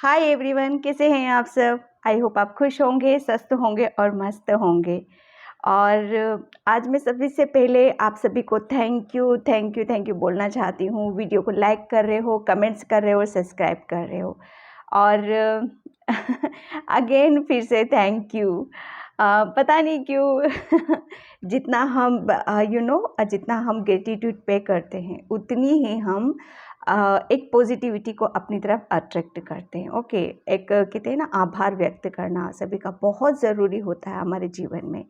Hi everyone, कैसे हैं आप सब। आई होप आप खुश होंगे, स्वस्थ होंगे और मस्त होंगे। और आज मैं सभी से पहले आप सभी को थैंक यू बोलना चाहती हूँ। वीडियो को लाइक कर रहे हो, कमेंट्स कर रहे हो, सब्सक्राइब कर रहे हो। और अगेन फिर से थैंक यू। पता नहीं क्यों जितना हम जितना हम ग्रेटिट्यूड पे करते हैं उतनी ही हम एक पॉजिटिविटी को अपनी तरफ अट्रैक्ट करते हैं। ओके, एक कहते हैं ना, आभार व्यक्त करना सभी का बहुत ज़रूरी होता है हमारे जीवन में।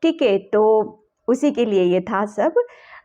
ठीक है, तो उसी के लिए ये था सब।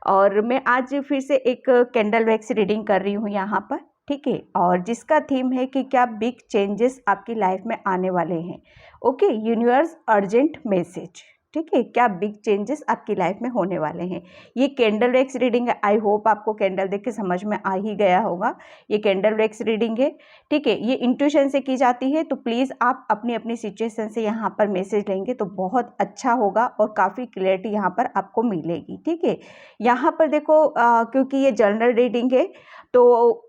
और मैं आज फिर से एक कैंडल वैक्स रीडिंग कर रही हूँ यहाँ पर। ठीक है, और जिसका थीम है कि क्या बिग चेंजेस आपकी लाइफ में आने वाले हैं। Okay, universe urgent message. ठीक है, क्या बिग चेंजेस आपकी लाइफ में होने वाले हैं। ये कैंडल वैक्स रीडिंग है। आई होप आपको कैंडल देख के समझ में आ ही गया होगा। ये कैंडल वैक्स रीडिंग है। ठीक है, ये इंट्यूशन से की जाती है, तो प्लीज़ आप अपनी अपनी सिचुएशन से यहाँ पर मैसेज लेंगे तो बहुत अच्छा होगा और काफ़ी क्लैरिटी यहाँ पर आपको मिलेगी। ठीक है, यहाँ पर देखो क्योंकि ये जनरल रीडिंग है तो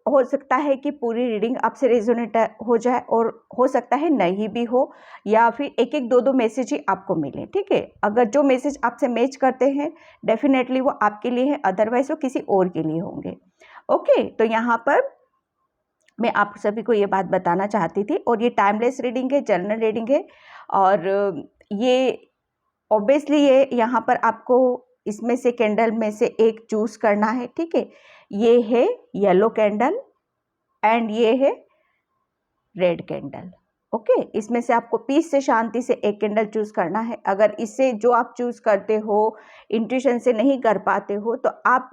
हो सकता है कि पूरी रीडिंग आपसे रेजोनेट हो जाए और हो सकता है नहीं भी हो, या फिर एक एक दो दो मैसेज ही आपको मिले। ठीक है, अगर जो मैसेज आपसे मैच करते हैं डेफिनेटली वो आपके लिए है, अदरवाइज वो किसी और के लिए होंगे। ओके, तो यहाँ पर मैं आप सभी को ये बात बताना चाहती थी। और ये टाइमलेस रीडिंग है, जनरल रीडिंग है। और ये ऑब्वियसली ये यहाँ पर आपको इसमें से कैंडल में से एक चूज करना है। ठीक है, ये है येलो कैंडल एंड ये है रेड कैंडल। ओके, इसमें से आपको पीस से, शांति से एक कैंडल चूज करना है। अगर इससे जो आप चूज करते हो इंट्यूशन से नहीं कर पाते हो तो आप,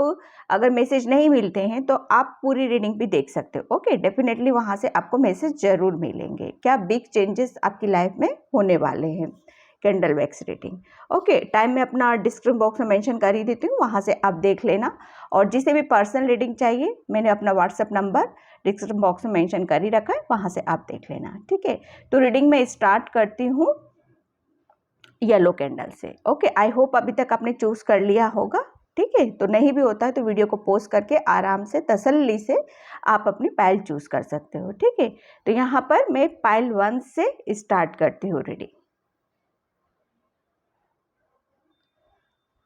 अगर मैसेज नहीं मिलते हैं तो आप पूरी रीडिंग भी देख सकते हो। ओके, डेफिनेटली वहां से आपको मैसेज जरूर मिलेंगे। क्या बिग चेंजेस आपकी लाइफ में होने वाले हैं, candle wax reading. Okay, time मैं अपना डिस्क्रिप्शन बॉक्स में मेंशन कर ही देती हूँ, वहाँ से आप देख लेना। और जिसे भी पर्सनल रीडिंग चाहिए मैंने अपना व्हाट्सएप नंबर डिस्क्रिप्शन बॉक्स में मेंशन कर ही रखा है, वहाँ से आप देख लेना। ठीक है, तो रीडिंग में स्टार्ट करती हूँ येलो कैंडल से। ओके, आई होप अभी तक आपने चूज कर लिया होगा। ठीक है, तो नहीं भी होता है तो वीडियो को पॉज करके आराम से तसल्ली से आप अपनी पाइल चूज कर सकते हो। ठीक है, तो यहाँ पर मैं पाइल 1 से स्टार्ट करती हूँ रीडिंग।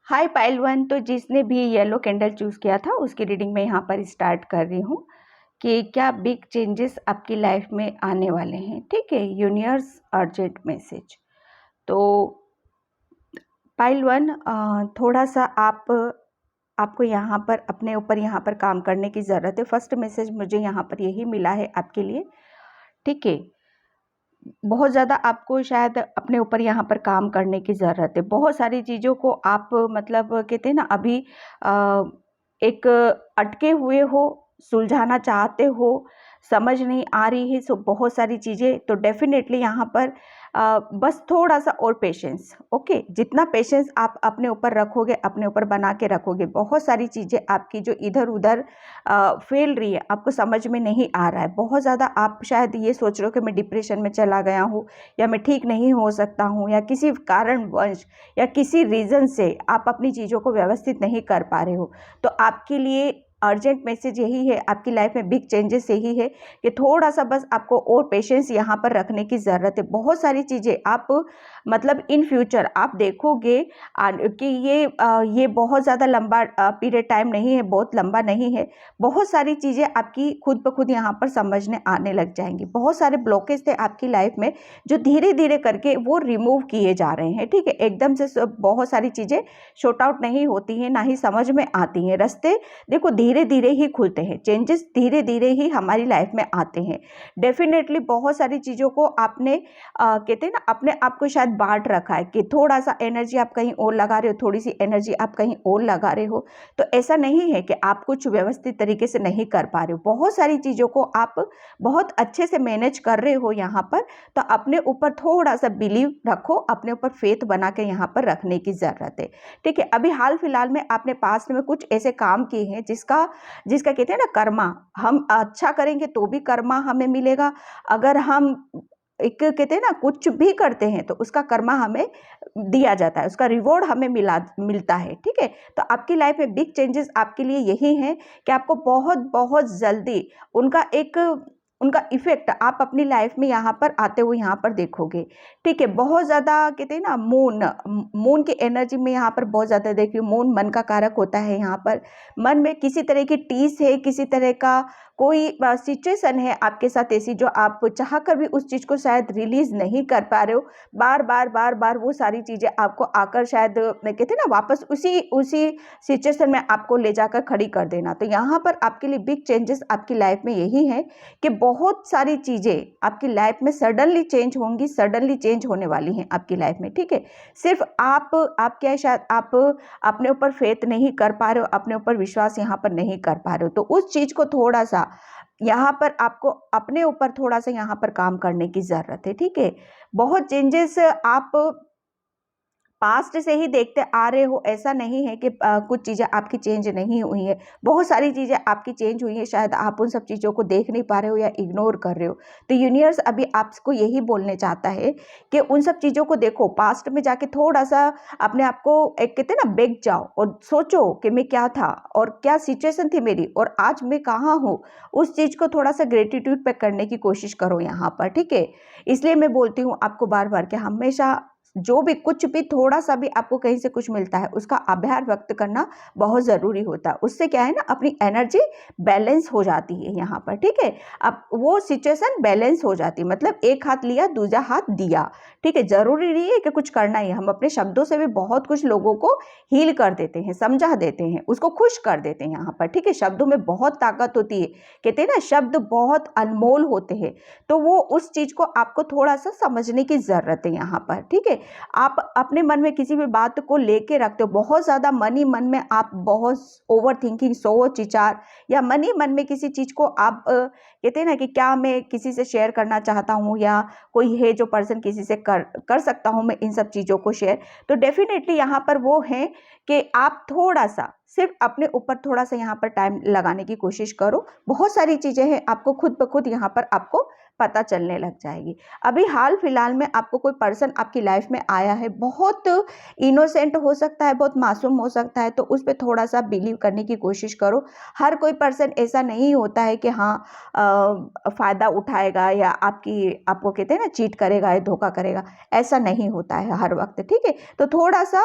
हाय पाइल 1, तो जिसने भी येलो कैंडल चूज किया था उसकी रीडिंग में यहाँ पर स्टार्ट कर रही हूँ कि क्या बिग चेंजेस आपकी लाइफ में आने वाले हैं। ठीक है, यूनिवर्स अर्जेंट मैसेज। तो पाइल 1, थोड़ा सा आपको यहाँ पर अपने ऊपर यहाँ पर काम करने की ज़रूरत है। फर्स्ट मैसेज मुझे यहाँ पर यही मिला है आपके लिए। ठीक है, बहुत ज़्यादा आपको शायद अपने ऊपर यहाँ पर काम करने की ज़रूरत है। बहुत सारी चीज़ों को आप मतलब कहते हैं ना, अभी एक अटके हुए हो, सुलझाना चाहते हो, समझ नहीं आ रही है। सो बहुत सारी चीज़ें, तो डेफिनेटली यहाँ पर बस थोड़ा सा और पेशेंस। ओके, जितना पेशेंस आप अपने ऊपर रखोगे, अपने ऊपर बना के रखोगे, बहुत सारी चीज़ें आपकी जो इधर उधर फैल रही है, आपको समझ में नहीं आ रहा है। बहुत ज़्यादा आप शायद ये सोच रहे हो कि मैं डिप्रेशन में चला गया हूँ, या मैं ठीक नहीं हो सकता हूँ, या किसी कारणवश या किसी रीज़न से आप अपनी चीज़ों को व्यवस्थित नहीं कर पा रहे हो। तो आपके लिए अर्जेंट मैसेज यही है, आपकी लाइफ में बिग चेंजेस यही है कि थोड़ा सा बस आपको और पेशेंस यहाँ पर रखने की ज़रूरत है। बहुत सारी चीज़ें आप मतलब इन फ्यूचर आप देखोगे कि ये बहुत ज़्यादा लंबा पीरियड टाइम नहीं है, बहुत लंबा नहीं है। बहुत सारी चीज़ें आपकी खुद ब खुद यहाँ पर समझने आने लग जाएंगी। बहुत सारे ब्लॉकेज थे आपकी लाइफ में जो धीरे धीरे करके वो रिमूव किए जा रहे हैं। ठीक है, एकदम से बहुत सारी चीज़ें शॉर्ट आउट नहीं होती हैं, ना ही समझ में आती हैं। रास्ते देखो धीरे धीरे ही खुलते हैं, चेंजेस धीरे धीरे ही हमारी लाइफ में आते हैं। डेफिनेटली बहुत सारी चीज़ों को आपने कहते हैं ना, अपने आप को शायद बांट रखा है कि थोड़ा सा एनर्जी आप कहीं और लगा रहे हो, थोड़ी सी एनर्जी आप कहीं और लगा रहे हो। तो ऐसा नहीं है कि आप कुछ व्यवस्थित तरीके से नहीं कर पा रहे हो। बहुत सारी चीज़ों को आप बहुत अच्छे से मैनेज कर रहे हो यहाँ पर। तो अपने ऊपर थोड़ा सा बिलीव रखो, अपने ऊपर फेथ बना के यहाँ पर रखने की ज़रूरत है। ठीक है, अभी हाल फिलहाल में आपने पास्ट में कुछ ऐसे काम किए हैं जिसका कहते हैं ना कर्मा, हम अच्छा करेंगे तो भी कर्मा हमें मिलेगा। अगर हम एक कहते हैं ना कुछ भी करते हैं तो उसका कर्मा हमें दिया जाता है, उसका रिवॉर्ड हमें मिलता है। ठीक है, तो आपकी लाइफ में बिग चेंजेस आपके लिए यही है कि आपको बहुत बहुत जल्दी उनका एक उनका इफेक्ट आप अपनी लाइफ में यहाँ पर आते हुए यहाँ पर देखोगे। ठीक है, बहुत ज़्यादा कहते हैं ना, मून की एनर्जी में यहाँ पर बहुत ज़्यादा देखिए, मून मन का कारक होता है। यहाँ पर मन में किसी तरह की टीस है, किसी तरह का कोई सिचुएशन है आपके साथ ऐसी, जो आप चाह कर भी उस चीज़ को शायद रिलीज नहीं कर पा रहे हो। बार बार बार बार वो सारी चीज़ें आपको आकर शायद कहते हैं ना, वापस उसी उसी सिचुएशन में आपको ले जाकर खड़ी कर देना। तो यहाँ पर आपके लिए बिग चेंजेस आपकी लाइफ में यही है कि बहुत सारी चीज़ें आपकी लाइफ में सडनली चेंज होंगी, सडनली चेंज होने वाली हैं आपकी लाइफ में। ठीक है, सिर्फ आप क्या है, शायद आप अपने ऊपर फेथ नहीं कर पा रहे हो, अपने ऊपर विश्वास यहाँ पर नहीं कर पा रहे हो। तो उस चीज़ को थोड़ा सा यहाँ पर आपको अपने ऊपर थोड़ा सा यहाँ पर काम करने की ज़रूरत है। ठीक है, बहुत चेंजेस आप पास्ट से ही देखते आ रहे हो, ऐसा नहीं है कि कुछ चीज़ें आपकी चेंज नहीं हुई है। बहुत सारी चीज़ें आपकी चेंज हुई हैं, शायद आप उन सब चीज़ों को देख नहीं पा रहे हो या इग्नोर कर रहे हो। तो यूनिवर्स अभी आपको यही बोलने चाहता है कि उन सब चीज़ों को देखो, पास्ट में जाके थोड़ा सा अपने आप को एक कहते हैं ना, बैक जाओ और सोचो कि मैं क्या था और क्या सिचुएशन थी मेरी और आज मैं कहाँ हूँ। उस चीज़ को थोड़ा सा ग्रेटिट्यूड पे करने की कोशिश करो यहाँ पर। ठीक है, इसलिए मैं बोलती हूँ आपको बार बार कि हमेशा जो भी कुछ भी थोड़ा सा भी आपको कहीं से कुछ मिलता है, उसका आभार व्यक्त करना बहुत ज़रूरी होता है। उससे क्या है ना, अपनी एनर्जी बैलेंस हो जाती है यहाँ पर। ठीक है, अब वो सिचुएशन बैलेंस हो जाती है, मतलब एक हाथ लिया दूसरा हाथ दिया। ठीक है, ज़रूरी नहीं है कि कुछ करना ही, हम अपने शब्दों से भी बहुत कुछ लोगों को हील कर देते हैं, समझा देते हैं, उसको खुश कर देते हैं यहाँ पर। ठीक है, शब्दों में बहुत ताकत होती है, कहते हैं ना शब्द बहुत अनमोल होते हैं। तो वो उस चीज़ को आपको थोड़ा सा समझने की ज़रूरत है यहाँ पर। ठीक है, आप अपने मन में किसी भी बात को लेके रखते हो, बहुत ज़्यादा मन ही मन में आप बहुत ओवर थिंकिंग, सोच विचार, या मन ही मन में किसी चीज़ को आप कहते हैं ना कि क्या मैं किसी से शेयर करना चाहता हूँ, या कोई है जो पर्सन किसी से कर सकता हूँ मैं इन सब चीज़ों को शेयर। तो डेफिनेटली यहाँ पर वो है कि आप थोड़ा सा सिर्फ अपने ऊपर थोड़ा सा यहाँ पर टाइम लगाने की कोशिश करो। बहुत सारी चीज़ें हैं, आपको खुद ब खुद यहाँ पर आपको पता चलने लग जाएगी। अभी हाल फिलहाल में आपको कोई पर्सन आपकी लाइफ में आया है, बहुत इनोसेंट हो सकता है, बहुत मासूम हो सकता है, तो उस पर थोड़ा सा बिलीव करने की कोशिश करो। हर कोई पर्सन ऐसा नहीं होता है कि हाँ फ़ायदा उठाएगा या आपको कहते हैं ना चीट करेगा या धोखा करेगा, ऐसा नहीं होता है हर वक्त। ठीक है, तो थोड़ा सा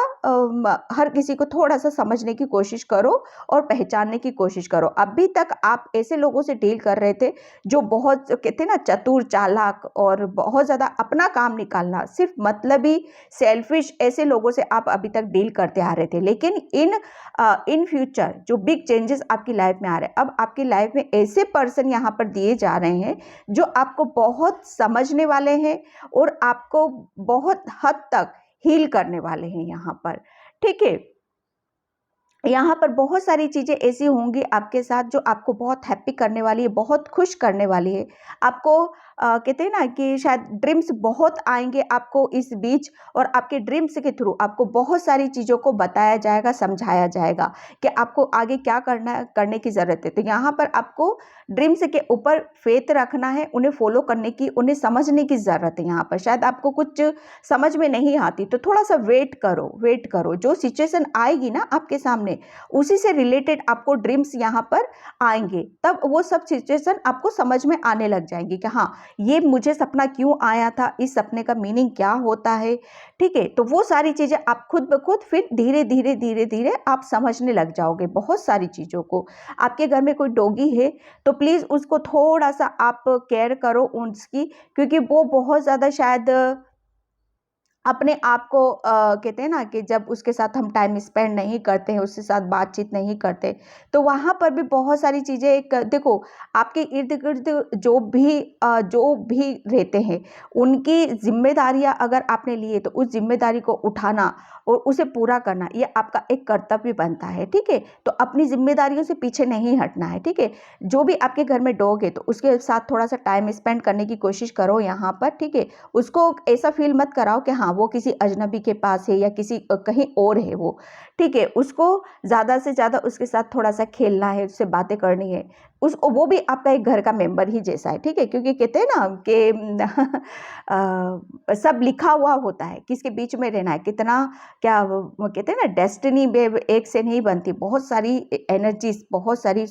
हर किसी को थोड़ा सा समझने की कोशिश करो और पहचानने की कोशिश करो। अभी तक आप ऐसे लोगों से डील कर रहे थे जो बहुत कहते हैं ना चतुर, चालाक और बहुत ज़्यादा अपना काम निकालना, सिर्फ मतलबी, सेल्फिश, ऐसे लोगों से आप अभी तक डील करते आ रहे थे। लेकिन इन फ्यूचर जो बिग चेंजेस आपकी लाइफ में आ रहे हैं, अब आपकी लाइफ में ऐसे पर्सन यहाँ पर दिए जा रहे हैं जो आपको बहुत समझने वाले हैं और आपको बहुत हद तक हील करने वाले हैं यहाँ पर। ठीक है, यहाँ पर बहुत सारी चीज़ें ऐसी होंगी आपके साथ जो आपको बहुत हैप्पी करने वाली है, बहुत खुश करने वाली है। आपको कहते हैं ना कि शायद ड्रीम्स बहुत आएंगे आपको इस बीच, और आपके ड्रीम्स के थ्रू आपको बहुत सारी चीज़ों को बताया जाएगा, समझाया जाएगा कि आपको आगे क्या करने की ज़रूरत है। तो यहाँ पर आपको ड्रीम्स के ऊपर फेथ रखना है, उन्हें फॉलो करने की, उन्हें समझने की ज़रूरत है। यहाँ पर शायद आपको कुछ समझ में नहीं आती, तो थोड़ा सा वेट करो। जो सिचुएशन आएगी ना आपके सामने, उसी से रिलेटेड आपको ड्रीम्स यहाँ पर आएंगे, तब वो सब सिचुएशन आपको समझ में आने लग जाएंगी कि हाँ ये मुझे सपना क्यों आया था, इस सपने का मीनिंग क्या होता है। ठीक है, तो वो सारी चीज़ें आप खुद ब खुद फिर धीरे धीरे आप समझने लग जाओगे बहुत सारी चीज़ों को। आपके घर में कोई डॉगी है तो प्लीज़ उसको थोड़ा सा आप केयर करो उसकी, क्योंकि वो बहुत ज़्यादा शायद अपने आप को कहते हैं ना कि जब उसके साथ हम टाइम स्पेंड नहीं करते हैं, उसके साथ बातचीत नहीं करते, तो वहाँ पर भी बहुत सारी चीज़ें एक देखो, आपके इर्द गिर्द जो भी रहते हैं, उनकी जिम्मेदारियाँ अगर आपने ली है तो उस जिम्मेदारी को उठाना और उसे पूरा करना, ये आपका एक कर्तव्य बनता है। ठीक है, तो अपनी जिम्मेदारियों से पीछे नहीं हटना है। ठीक है, जो भी आपके घर में डॉग है तो उसके साथ थोड़ा सा टाइम स्पेंड करने की कोशिश करो यहाँ पर। ठीक है, उसको ऐसा फील मत कराओ कि हाँ वो किसी अजनबी के पास है या किसी कहीं और है वो। ठीक है, उसको ज़्यादा से ज़्यादा उसके साथ थोड़ा-सा खेलना है, उससे बातें करनी है। वो भी आपका एक घर का मेंबर ही जैसा है, ठीक है? क्योंकि कहते हैं ना कि सब लिखा हुआ होता है, किसके बीच में रहना है, कितना क्या वो कहते हैं ना डेस्टिनी में एक से नहीं बनती, बहुत सारी एनर्जीज़, बहुत सारी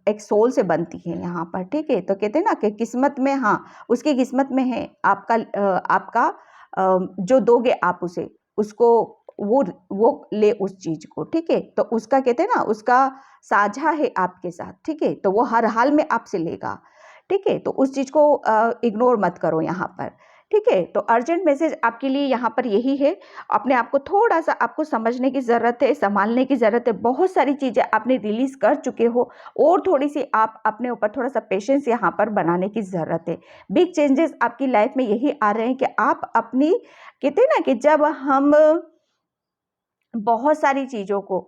एक सोल से बनती है यहाँ पर, ठीक है? तो कहते हैं ना कि किस्मत में, हाँ, उसकी किस्मत में है आपका जो दोगे आप उसे, उसको वो ले उस चीज़ को, ठीक है? तो उसका कहते हैं ना, उसका साझा है आपके साथ, ठीक है? तो वो हर हाल में आपसे लेगा, ठीक है? तो उस चीज़ को इग्नोर मत करो यहाँ पर, ठीक है? तो अर्जेंट मैसेज आपके लिए यहाँ पर यही है, अपने आप को थोड़ा-सा आपको समझने की ज़रूरत है, सँभालने की ज़रूरत है। बहुत सारी चीज़ें आपने रिलीज़ कर चुके हो और थोड़ी-सी आप अपने ऊपर थोड़ा-सा पेशेंस यहाँ पर बनाने की ज़रूरत है। बिग चेंजेस आपकी लाइफ़ में यही आ रहे हैं कि आप अपनी, कहते हैं ना कि जब हम बहुत सारी चीज़ों को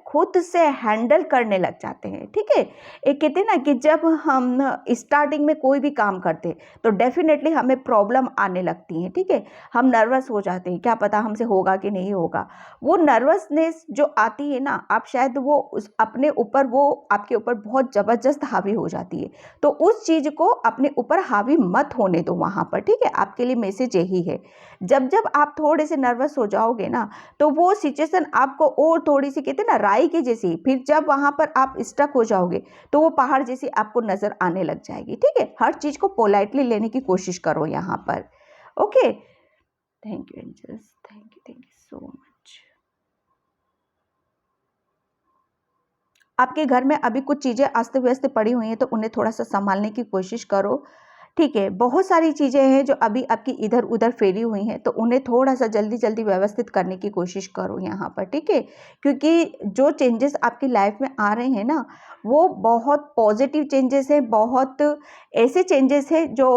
खुद से हैंडल करने लग जाते हैं, ठीक है? एक कहते हैं ना कि जब हम स्टार्टिंग में कोई भी काम करते हैं, तो डेफ़िनेटली हमें प्रॉब्लम आने लगती है, ठीक है? हम नर्वस हो जाते हैं, क्या पता हमसे होगा कि नहीं होगा। वो नर्वसनेस जो आती है ना, आप शायद वो उस अपने ऊपर वो आपके ऊपर बहुत ज़बरदस्त हावी हो जाती है। तो उस चीज़ को अपने ऊपर हावी मत होने दो वहाँ पर, ठीक है? आपके लिए मैसेज यही है। जब आप थोड़े से नर्वस हो जाओगे ना, तो वो सिचुएशन आपको और थोड़ी-सी, कहते हैं ना, राई की जैसी, फिर जब वहाँ पर आप स्टक हो जाओगे, तो वो पहाड़ जैसी आपको नज़र आने लग जाएगी, ठीक है? हर चीज़ को पोलाइटली लेने की कोशिश करो यहाँ पर, okay? Thank you angels, thank you so much. आपके घर में अभी कुछ चीज़ें अस्त-व्यस्त पड़ी हुई हैं, तो उन्हें थोड़ा-सा सँभालने की कोशिश करो, ठीक है? बहुत सारी चीज़ें हैं जो अभी आपकी इधर-उधर फैली हुई हैं, तो उन्हें थोड़ा-सा जल्दी-जल्दी व्यवस्थित करने की कोशिश करो यहाँ पर, ठीक है? क्योंकि जो चेंजेस आपकी लाइफ़ में आ रहे हैं ना, वो बहुत पॉज़िटिव चेंजेस हैं, बहुत ऐसे चेंजेस हैं जो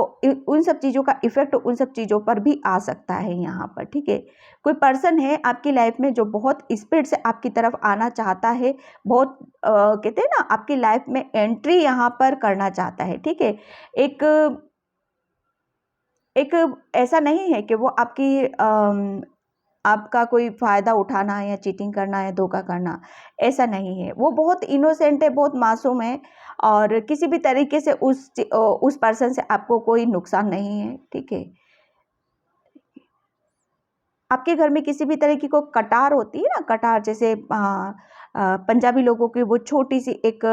उन सब चीज़ों का इफ़ेक्ट उन सब चीज़ों पर भी आ सकता है यहाँ पर, ठीक है? कोई पर्सन है आपकी लाइफ़ में जो बहुत स्पीड से आपकी तरफ आना चाहता है, बहुत कहते हैं ना, आपकी लाइफ़ में एंट्री यहाँ पर करना चाहता है, ठीक है? एक एक ऐसा नहीं है कि वो आपका कोई फ़ायदा उठाना है या चीटिंग करना है, धोखा करना, ऐसा नहीं है। वो बहुत इनोसेंट है, बहुत मासूम है और किसी भी तरीके से उस पर्सन से आपको कोई नुकसान नहीं है, ठीक है? आपके घर में किसी भी तरह की कोई कटार होती है ना, कटार जैसे पंजाबी लोगों की वो छोटी-सी एक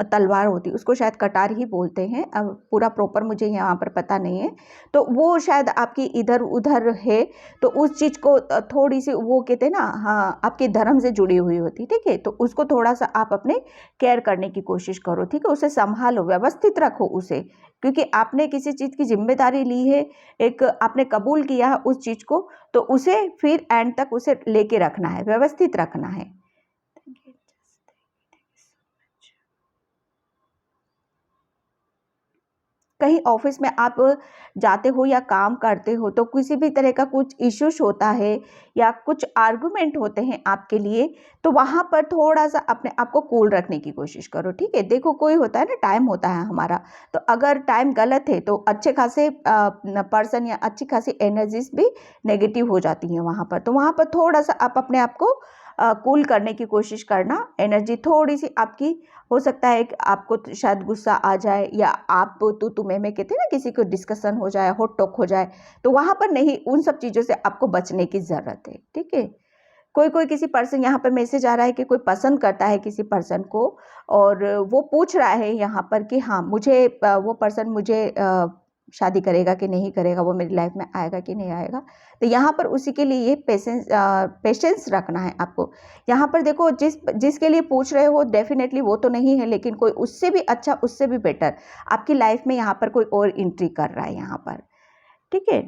तलवार होती है, उसको शायद कटार ही बोलते हैं। अब पूरा प्रॉपर मुझे यहाँ पर पता नहीं है। तो वो शायद आपकी इधर-उधर है, तो उस चीज़ को थोड़ी-सी वो कहते हैं ना, हाँ, आपके धर्म से जुड़ी हुई होती है, ठीक है? तो उसको थोड़ा-सा आप अपने केयर करने की कोशिश करो, ठीक है? उसे सँभालो, व्यवस्थित रखो उसे, क्योंकि आपने किसी चीज़ की ज़िम्मेदारी ली है, एक आपने कबूल किया है उस चीज़ को, तो उसे फिर एंड तक उसे लेके रखना है, व्यवस्थित रखना है। कहीं ऑफिस में आप जाते हो या काम करते हो, तो किसी भी तरह का कुछ इश्यूज होता है या कुछ आर्गुमेंट होते हैं आपके लिए, तो वहाँ पर थोड़ा-सा अपने आप को कूल रखने की कोशिश करो, ठीक है? देखो, कोई होता है ना, टाइम होता है हमारा, तो अगर टाइम गलत है तो अच्छे खासे पर्सन या अच्छी खासी एनर्जीज़ भी नेगेटिव हो जाती हैं वहाँ पर। तो वहाँ पर थोड़ा-सा आप अपने आप को कूल करने की कोशिश करना, एनर्जी थोड़ी-सी आपकी, हो सकता है कि आपको शायद गुस्सा आ जाए या आप तू-तू मैं कहते हैं ना, किसी को डिस्कशन हो जाए, होक-टोक हो जाए, तो वहाँ पर नहीं, उन सब चीज़ों से आपको बचने की ज़रूरत है, ठीक है? कोई-कोई किसी पर्सन, यहाँ पर मैसेज आ रहा है कि कोई पसंद करता है किसी पर्सन को और वो पूछ रहा है यहाँ पर कि हाँ, वो पर्सन मुझे शादी करेगा कि नहीं करेगा, वो मेरी लाइफ में आएगा कि नहीं आएगा। तो यहाँ पर उसी के लिए ये पेशेंस रखना है आपको। यहाँ पर देखो, जिसके लिए पूछ रहे हो डेफ़िनेटली वो तो नहीं है, लेकिन कोई उससे भी अच्छा, उससे भी बेटर आपकी लाइफ में यहाँ पर कोई और एंट्री कर रहा है यहाँ पर, ठीक है?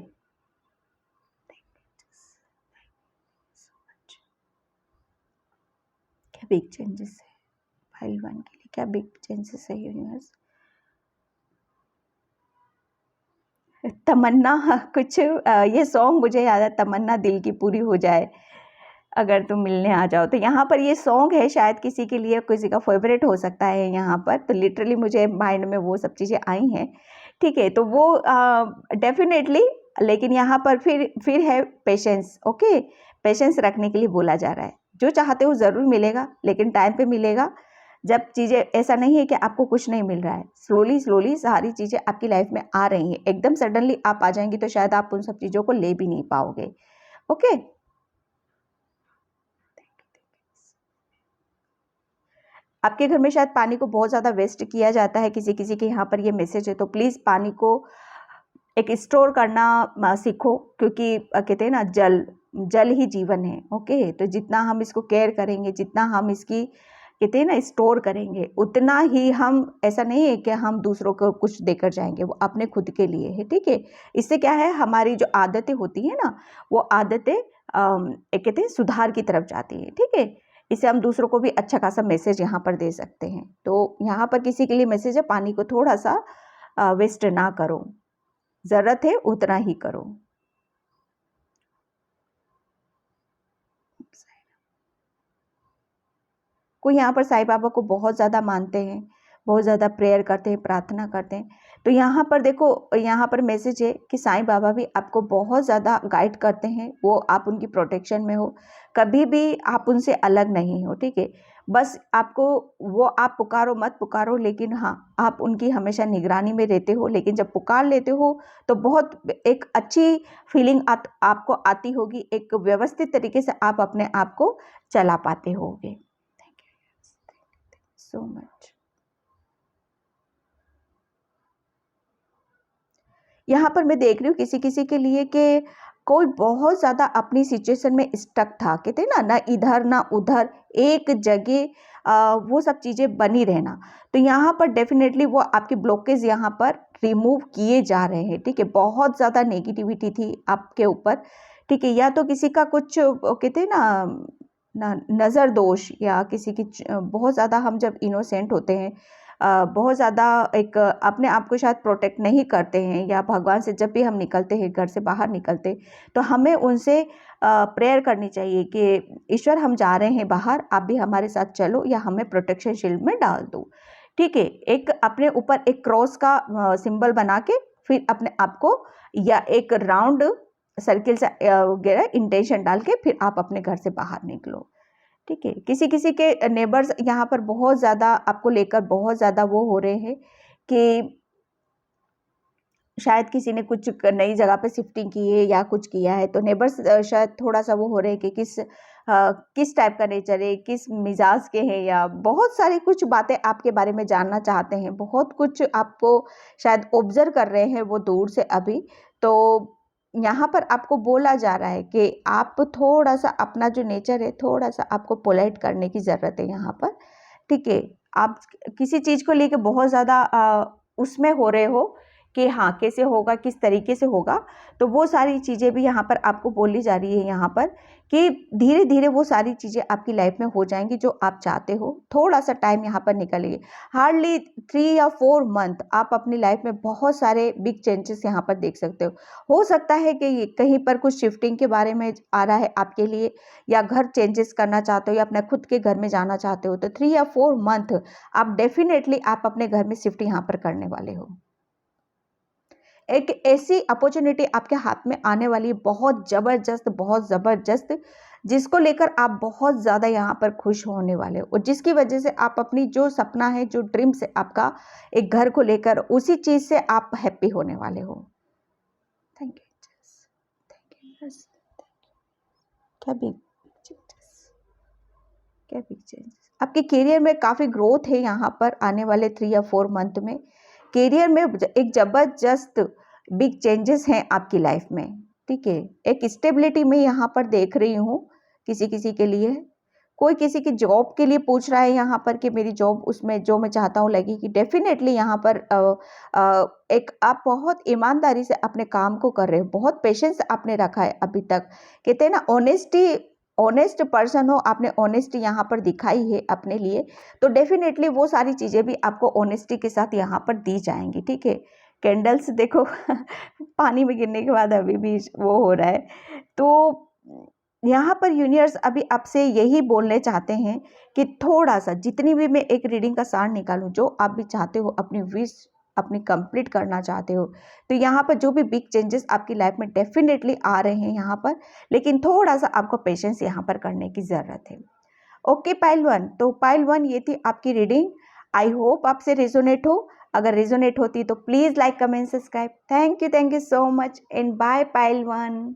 क्या बिग चेंजेस है फाइल 1 के लिए, क्या बिग चेंजेस है यूनिवर्स? तमन्ना, कुछ ये सॉन्ग मुझे याद है, तमन्ना दिल की पूरी हो जाए अगर तुम मिलने आ जाओ। तो यहाँ पर ये सॉन्ग है, शायद किसी के लिए, किसी का फेवरेट हो सकता है यहाँ पर। तो लिटरली मुझे माइंड में वो सब चीज़ें आई हैं, ठीक है? तो वो डेफिनेटली, लेकिन यहाँ पर फिर है पेशेंस, ओके? पेशेंस रखने के लिए बोला जा रहा है। जो चाहते हो ज़रूर मिलेगा, लेकिन टाइम पे मिलेगा। जब चीज़ें, ऐसा नहीं है कि आपको कुछ नहीं मिल रहा है, स्लोली स्लोली सारी चीज़ें आपकी लाइफ में आ रही हैं। एकदम सडनली आप आ जाएंगी तो शायद आप उन सब चीज़ों को ले भी नहीं पाओगे। ओके, आपके घर में शायद पानी को बहुत ज़्यादा वेस्ट किया जाता है, किसी किसी के यहाँ पर ये मैसेज है। तो प्लीज़ पानी को एक स्टोर करना सीखो, क्योंकि कहते हैं ना, जल जल ही जीवन है। ओके, तो जितना हम इसको केयर करेंगे, जितना हम इसकी कहते हैं ना स्टोर करेंगे, उतना ही हम, ऐसा नहीं है कि हम दूसरों को कुछ देकर जाएंगे, वो अपने खुद के लिए है। ठीक है, इससे क्या है, हमारी जो आदतें होती है ना, वो आदतें एक कहते हैं सुधार की तरफ जाती है। ठीक है, इससे हम दूसरों को भी अच्छा खासा मैसेज यहाँ पर दे सकते हैं। तो यहाँ पर किसी के लिए मैसेज है, पानी को थोड़ा सा वेस्ट ना करो, ज़रूरत है उतना ही करो। कोई यहाँ पर साईं बाबा को बहुत ज़्यादा मानते हैं, बहुत ज़्यादा प्रेयर करते हैं, प्रार्थना करते हैं। तो यहाँ पर देखो, यहाँ पर मैसेज है कि साईं बाबा भी आपको बहुत ज़्यादा गाइड करते हैं, वो आप उनकी प्रोटेक्शन में हो, कभी भी आप उनसे अलग नहीं हो। ठीक है, बस आपको, वो आप पुकारो मत पुकारो, लेकिन हाँ, आप उनकी हमेशा निगरानी में रहते हो। लेकिन जब पुकार लेते हो तो बहुत एक अच्छी फीलिंग आपको आती होगी, एक व्यवस्थित तरीके से आप अपने आप को चला पाते होगे। So much. यहाँ पर मैं देख रही हूँ किसी किसी के लिए कि कोई बहुत ज़्यादा अपनी सिचुएशन में स्टक था, कहते हैं ना, ना इधर ना उधर, एक जगह वो सब चीज़ें बनी रहना। तो यहाँ पर डेफिनेटली वो आपके ब्लॉकेज यहाँ पर रिमूव किए जा रहे हैं। ठीक है, बहुत ज़्यादा नेगेटिविटी थी आपके ऊपर। ठीक है, या तो किसी का कुछ कहते हैं ना नज़र दोष, या किसी की बहुत ज़्यादा, हम जब इनोसेंट होते हैं, बहुत ज़्यादा एक अपने आप को शायद प्रोटेक्ट नहीं करते हैं, या भगवान से जब भी हम निकलते हैं, घर से बाहर निकलते, तो हमें उनसे प्रेयर करनी चाहिए कि ईश्वर, हम जा रहे हैं बाहर, आप भी हमारे साथ चलो, या हमें प्रोटेक्शन शील्ड में डाल दो। ठीक है, एक अपने ऊपर एक क्रॉस का सिंबल बना के, फिर अपने आप को, या एक राउंड सर्किल से वगैरह इंटेंशन डाल के, फिर आप अपने घर से बाहर निकलो। ठीक है, किसी किसी के नेबर्स यहाँ पर बहुत ज़्यादा आपको लेकर बहुत ज़्यादा वो हो रहे हैं कि शायद किसी ने कुछ नई जगह पे शिफ्टिंग की है या कुछ किया है, तो नेबर्स शायद थोड़ा सा वो हो रहे हैं कि किस टाइप का नेचर है, किस मिजाज के हैं, या बहुत सारी कुछ बातें आपके बारे में जानना चाहते हैं, बहुत कुछ आपको शायद ऑब्जर्व कर रहे हैं वो दूर से अभी। तो यहाँ पर आपको बोला जा रहा है कि आप थोड़ा सा अपना जो नेचर है, थोड़ा सा आपको पोलाइट करने की ज़रूरत है यहाँ पर। ठीक है, आप किसी चीज़ को लेके बहुत ज़्यादा उसमें हो रहे हो कि हाँ, कैसे होगा, किस तरीके से होगा, तो वो सारी चीज़ें भी यहाँ पर आपको बोली जा रही है यहाँ पर कि धीरे धीरे वो सारी चीज़ें आपकी लाइफ में हो जाएंगी जो आप चाहते हो। थोड़ा सा टाइम यहाँ पर निकालिए, हार्डली 3 या 4 मंथ, आप अपनी लाइफ में बहुत सारे बिग चेंजेस यहाँ पर देख सकते हो सकता है कि ये कहीं पर कुछ शिफ्टिंग के बारे में आ रहा है आपके लिए, या घर चेंजेस करना चाहते हो, या अपने खुद के घर में जाना चाहते हो, तो 3 या 4 मंथ आप डेफिनेटली आप अपने घर में शिफ्ट यहाँ पर करने वाले हो। एक ऐसी अपॉर्चुनिटी आपके हाथ में आने वाली है, बहुत ज़बरदस्त, जिसको लेकर आप बहुत ज़्यादा यहाँ पर खुश होने वाले हो, और जिसकी वजह से आप अपनी जो सपना है, जो ड्रीम्स है आपका एक घर को लेकर, उसी चीज़ से आप हैप्पी होने वाले हो। Thank you. क्या बिग चेंजेस, क्या बिग चेंजेस, आपके करियर में काफ़ी ग्रोथ है यहाँ पर आने वाले 3 या 4 मंथ में। करियर में एक ज़बरदस्त बिग चेंजेस हैं आपकी लाइफ में। ठीक है, एक स्टेबिलिटी में यहाँ पर देख रही हूँ किसी किसी के लिए। कोई किसी की जॉब के लिए पूछ रहा है यहाँ पर कि मेरी जॉब, उसमें जो मैं चाहता हूँ लगेगी। डेफिनेटली यहाँ पर एक आप बहुत ईमानदारी से अपने काम को कर रहे हो, बहुत पेशेंस आपने रखा है अभी तक। कहते हैं ना, ऑनेस्ट पर्सन हो, आपने ऑनेस्टी यहाँ पर दिखाई है अपने लिए, तो डेफिनेटली वो सारी चीज़ें भी आपको ऑनेस्टी के साथ यहाँ पर दी जाएंगी। ठीक है, कैंडल्स देखो पानी में गिरने के बाद अभी भी वो हो रहा है। तो यहाँ पर यूनिवर्स अभी आपसे यही बोलने चाहते हैं कि थोड़ा सा, जितनी भी मैं एक रीडिंग का सार निकालूं, जो आप भी चाहते हो अपनी विश अपनी कंप्लीट करना चाहते हो, तो यहाँ पर जो भी बिग चेंजेस आपकी लाइफ में डेफिनेटली आ रहे हैं यहाँ पर, लेकिन थोड़ा सा आपको पेशेंस यहाँ पर करने की ज़रूरत है। ओके पाइल 1, तो पाइल 1 ये थी आपकी रीडिंग। आई होप आपसे रेजोनेट हो। अगर रेजोनेट होती तो please like comment subscribe. Thank you so much and bye pile 1।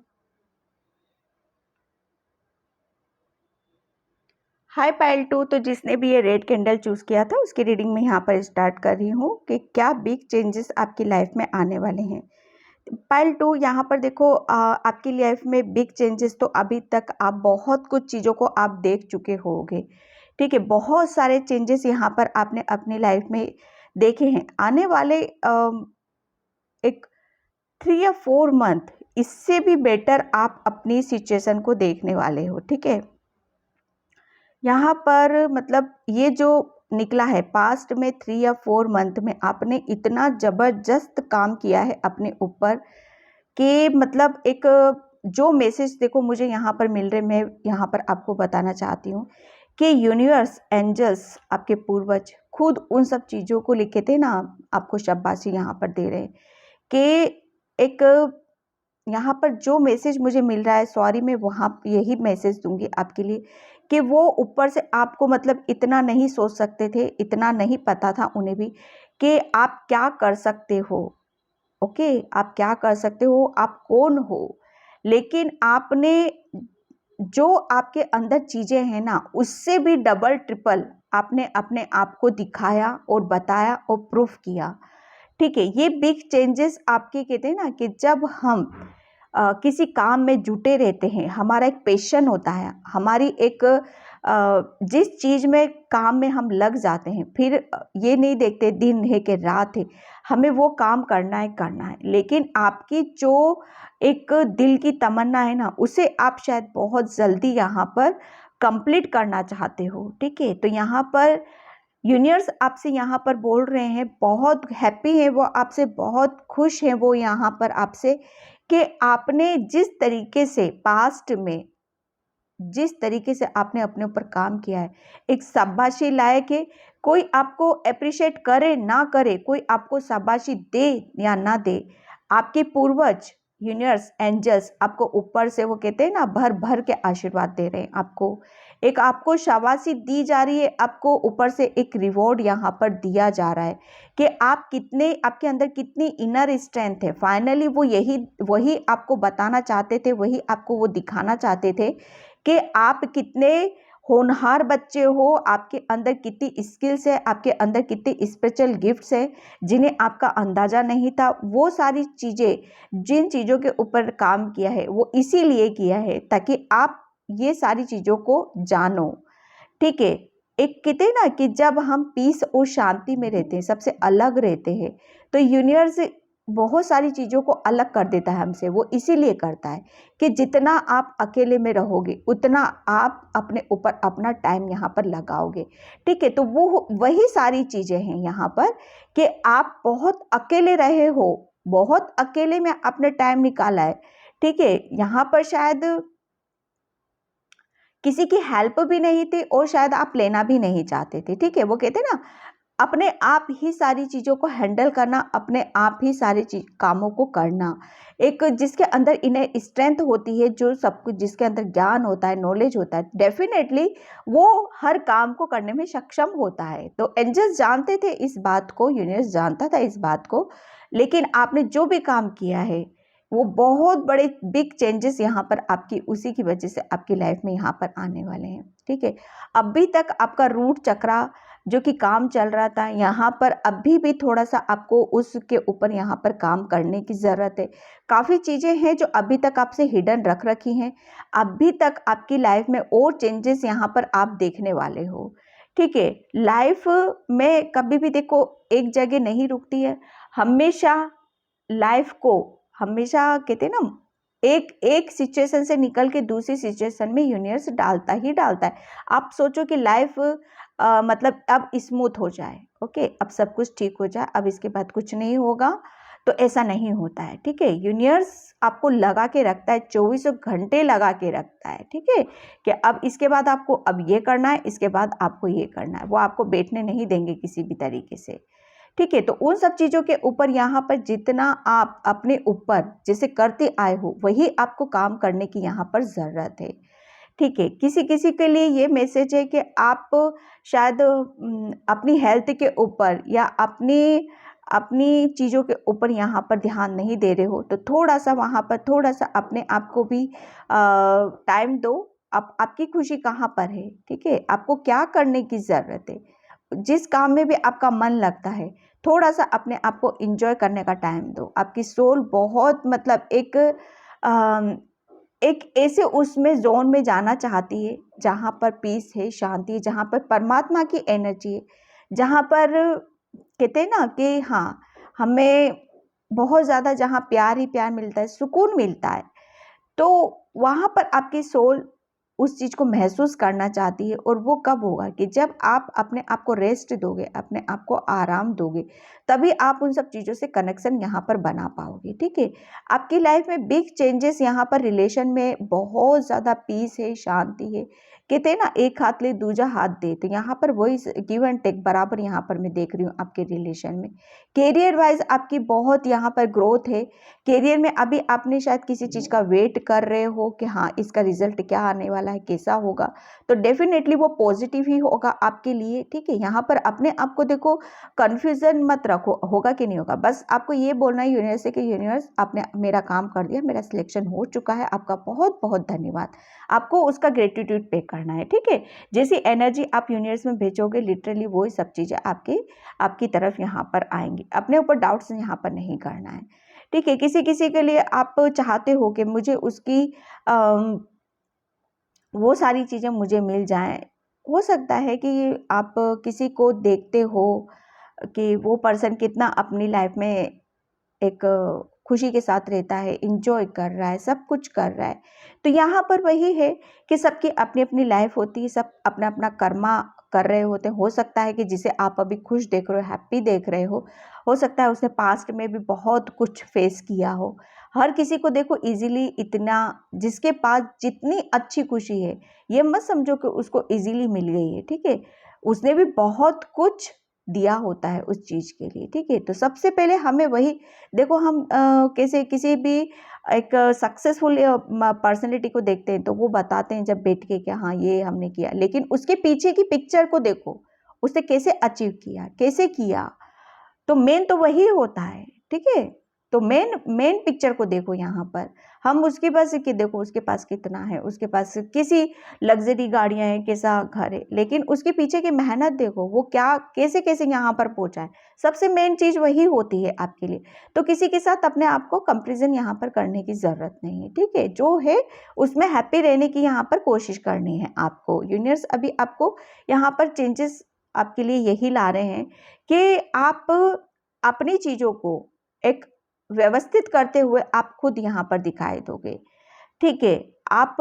Hi pile 2, तो जिसने भी ये रेड कैंडल चूज़ किया था उसकी रीडिंग में यहाँ पर स्टार्ट कर रही हूँ कि क्या बिग चेंजेस आपकी लाइफ में आने वाले हैं। पाइल 2, यहाँ पर देखो आपकी लाइफ में बिग चेंजेस तो अभी तक आप बहुत कुछ चीज़ों को आप देख चुके होगे, ठीक है। बहुत सारे चेंजेस यहाँ पर आपने अपनी लाइफ में देखे हैं। आने वाले एक 3 या 4 मंथ इससे भी बेटर आप अपनी सिचुएशन को देखने वाले हो, ठीक है। यहाँ पर मतलब ये जो निकला है पास्ट में 3 या 4 मंथ में आपने इतना ज़बरदस्त काम किया है अपने ऊपर कि मतलब एक जो मैसेज देखो मुझे यहाँ पर मिल रहे, मैं यहाँ पर आपको बताना चाहती हूँ कि यूनिवर्स, एंजल्स, आपके पूर्वज खुद उन सब चीज़ों को लिखे थे ना, आपको शाबाशी यहाँ पर दे रहे हैं कि एक यहाँ पर जो मैसेज मुझे मिल रहा है, सॉरी मैं वहाँ यही मैसेज दूंगी आपके लिए कि वो ऊपर से आपको मतलब इतना नहीं सोच सकते थे, इतना नहीं पता था उन्हें भी कि आप क्या कर सकते हो। ओके, आप क्या कर सकते हो, आप कौन हो, लेकिन आपने जो आपके अंदर चीज़ें हैं ना उससे भी डबल ट्रिपल आपने अपने आप को दिखाया और बताया और प्रूफ किया, ठीक है। ये बिग चेंजेस आपके कहते हैं ना कि जब हम किसी काम में जुटे रहते हैं, हमारा एक पैशन होता है, हमारी एक जिस चीज़ में काम में हम लग जाते हैं, फिर ये नहीं देखते दिन है कि रात है, हमें वो काम करना है। लेकिन आपकी जो एक दिल की तमन्ना है ना उसे आप शायद बहुत जल्दी यहाँ पर कंप्लीट करना चाहते हो, ठीक है। तो यहाँ पर यूनिवर्स आपसे यहाँ पर बोल रहे हैं, बहुत हैप्पी है वो आपसे, बहुत खुश हैं वो यहाँ पर आपसे कि आपने जिस तरीके से पास्ट में जिस तरीके से आपने अपने ऊपर काम किया है, एक शाबाशी लायक है। कोई आपको अप्रिशिएट करे ना करे, कोई आपको शाबाशी दे या ना दे, आपके पूर्वज, यूनिवर्स, एंजल्स आपको ऊपर से वो कहते हैं ना भर भर के आशीर्वाद दे रहे हैं आपको, एक आपको शाबाशी दी जा रही है, आपको ऊपर से एक रिवॉर्ड यहाँ पर दिया जा रहा है कि आप कितने, आपके अंदर कितनी इनर स्ट्रेंथ है। फाइनली वो वही आपको बताना चाहते थे, वही आपको वो दिखाना चाहते थे कि आप कितने होनहार बच्चे हो, आपके अंदर कितनी स्किल्स है, आपके अंदर कितने स्पेशल गिफ्ट्स हैं जिन्हें आपका अंदाज़ा नहीं था। वो सारी चीज़ें, जिन चीज़ों के ऊपर काम किया है वो इसीलिए किया है ताकि आप ये सारी चीज़ों को जानो, ठीक है। एक कहते हैं ना कि जब हम पीस और शांति में रहते हैं, सबसे अलग रहते हैं, तो यूनिवर्स बहुत सारी चीज़ों को अलग कर देता है हमसे। वो इसीलिए करता है कि जितना आप अकेले में रहोगे उतना आप अपने ऊपर अपना टाइम यहाँ पर लगाओगे, ठीक है। तो वो वही सारी चीज़ें हैं यहाँ पर कि आप बहुत अकेले रहे हो, बहुत अकेले में आपने टाइम निकाला है, ठीक है। यहाँ पर शायद किसी की हेल्प भी नहीं थी और शायद आप लेना भी नहीं चाहते थे, ठीक है। वो कहते ना अपने आप ही सारी चीज़ों को हैंडल करना, अपने आप ही सारे कामों को करना, एक जिसके अंदर इन्हें स्ट्रेंथ होती है, जो सब कुछ जिसके अंदर ज्ञान होता है, नॉलेज होता है, डेफिनेटली वो हर काम को करने में सक्षम होता है। तो एंजल्स जानते थे इस बात को, यूनिवर्स जानता था इस बात को, लेकिन आपने जो भी काम किया है वो बहुत बड़े बिग चेंजेस यहाँ पर आपकी उसी की वजह से आपकी लाइफ में यहाँ पर आने वाले हैं, ठीक है। अभी तक आपका रूट चक्रा जो कि काम चल रहा था, यहाँ पर अभी भी थोड़ा सा आपको उसके ऊपर यहाँ पर काम करने की ज़रूरत है। काफ़ी चीज़ें हैं जो अभी तक आपसे हिडन रख रखी हैं, अभी तक आपकी लाइफ में और चेंजेस यहाँ पर आप देखने वाले हो, ठीक है। लाइफ में कभी भी देखो एक जगह नहीं रुकती है, हमेशा लाइफ को हमेशा कहते हैं ना एक एक सिचुएशन से निकल के दूसरी सिचुएशन में यूनिवर्स डालता ही डालता है। आप सोचो कि लाइफ मतलब अब स्मूथ हो जाए, ओके, अब सब कुछ ठीक हो जाए, अब इसके बाद कुछ नहीं होगा, तो ऐसा नहीं होता है, ठीक है। यूनिवर्स आपको लगा के रखता है, 24 घंटे लगा के रखता है, ठीक है, कि अब इसके बाद आपको अब ये करना है, इसके बाद आपको ये करना है। वो आपको बैठने नहीं देंगे किसी भी तरीके से, ठीक है। तो उन सब चीज़ों के ऊपर यहाँ पर जितना आप अपने ऊपर जैसे करते आए हो वही आपको काम करने की यहाँ पर ज़रूरत है। ठीक है। किसी किसी के लिए ये मैसेज है कि आप शायद अपनी हेल्थ के ऊपर या अपनी अपनी चीज़ों के ऊपर यहाँ पर ध्यान नहीं दे रहे हो, तो थोड़ा सा वहाँ पर थोड़ा सा अपने आप को भी टाइम दो। आपकी खुशी कहाँ पर है, ठीक है, आपको क्या करने की ज़रूरत है, जिस काम में भी आपका मन लगता है थोड़ा सा अपने आप को इंजॉय करने का टाइम दो। आपकी सोल बहुत मतलब एक ऐसे उसमें ज़ोन में जाना चाहती है जहाँ पर पीस है, शांति है, जहाँ पर परमात्मा की एनर्जी है, जहाँ पर कहते हैं ना कि हाँ, हमें बहुत ज़्यादा जहाँ प्यार ही प्यार मिलता है, सुकून मिलता है, तो वहाँ पर आपकी सोल उस चीज़ को महसूस करना चाहती है। और वो कब होगा कि जब आप अपने आप को रेस्ट दोगे, अपने आप को आराम दोगे, तभी आप उन सब चीज़ों से कनेक्शन यहाँ पर बना पाओगे। ठीक है। आपकी लाइफ में बिग चेंजेस यहाँ पर रिलेशन में बहुत ज़्यादा पीस है, शांति है। कहते हैं ना, एक हाथ ले दूजा हाथ दे, तो यहाँ पर वही गिव एंड टेक बराबर यहाँ पर मैं देख रही हूँ आपके रिलेशन में। कैरियर वाइज आपकी बहुत यहाँ पर ग्रोथ है। कैरियर में अभी आपने शायद किसी चीज़ का वेट कर रहे हो कि हाँ, इसका रिजल्ट क्या आने वाला है, कैसा होगा, तो डेफिनेटली वो पॉजिटिव ही होगा आपके लिए। ठीक है। यहाँ पर अपने आप को देखो, कन्फ्यूजन मत रखो होगा कि नहीं होगा, बस आपको ये बोलना है यूनिवर्स से कि यूनिवर्स आपने मेरा काम कर दिया, मेरा सिलेक्शन हो चुका है, आपका बहुत बहुत धन्यवाद। आपको उसका ग्रेटिट्यूड पे करना है। ठीक है। जैसी एनर्जी आप यूनिवर्स में भेजोगे, लिटरली वही सब चीज़ें आपकी तरफ यहाँ पर आएंगी। अपने ऊपर डाउट्स यहाँ पर नहीं करना है। ठीक है। किसी किसी के लिए आप चाहते हो कि मुझे उसकी वो सारी चीज़ें मुझे मिल जाएं। हो सकता है कि आप किसी को देखते हो कि वो पर्सन कितना अपनी लाइफ में एक खुशी के साथ रहता है, इंजॉय कर रहा है, सब कुछ कर रहा है। तो यहाँ पर वही है कि सबकी अपनी अपनी लाइफ होती है, सब अपना अपना कर्मा कर रहे होते हैं। हो सकता है कि जिसे आप अभी खुश देख रहे हो, हैप्पी देख रहे हो सकता है उसने पास्ट में भी बहुत कुछ फेस किया हो। हर किसी को देखो इजीली इतना, जिसके पास जितनी अच्छी खुशी है, ये मत समझो कि उसको इजीली मिल गई है। ठीक है। उसने भी बहुत कुछ दिया होता है उस चीज़ के लिए। ठीक है। तो सबसे पहले हमें वही देखो, हम कैसे किसी भी एक सक्सेसफुल पर्सनैलिटी को देखते हैं तो वो बताते हैं जब बैठ के कि हाँ, ये हमने किया, लेकिन उसके पीछे की पिक्चर को देखो, उसने कैसे अचीव किया, कैसे किया। तो मेन तो वही होता है। ठीक है। तो मेन मेन पिक्चर को देखो। यहाँ पर हम उसके पास कि देखो उसके पास कितना है, उसके पास किसी लग्जरी गाड़ियां हैं, कैसा घर है, लेकिन उसके पीछे की मेहनत देखो, वो क्या कैसे कैसे यहाँ पर पहुंचा है। सबसे मेन चीज वही होती है आपके लिए। तो किसी के साथ अपने आप को कंपेरिजन यहाँ पर करने की जरूरत नहीं है। ठीक है। जो है उसमें हैप्पी रहने की यहाँ पर कोशिश करनी है आपको। यूनिवर्स अभी आपको यहाँ पर चेंजेस आपके लिए यही ला रहे हैं कि आप अपनी चीज़ों को एक व्यवस्थित करते हुए आप खुद यहाँ पर दिखाई दोगे। ठीक है। आप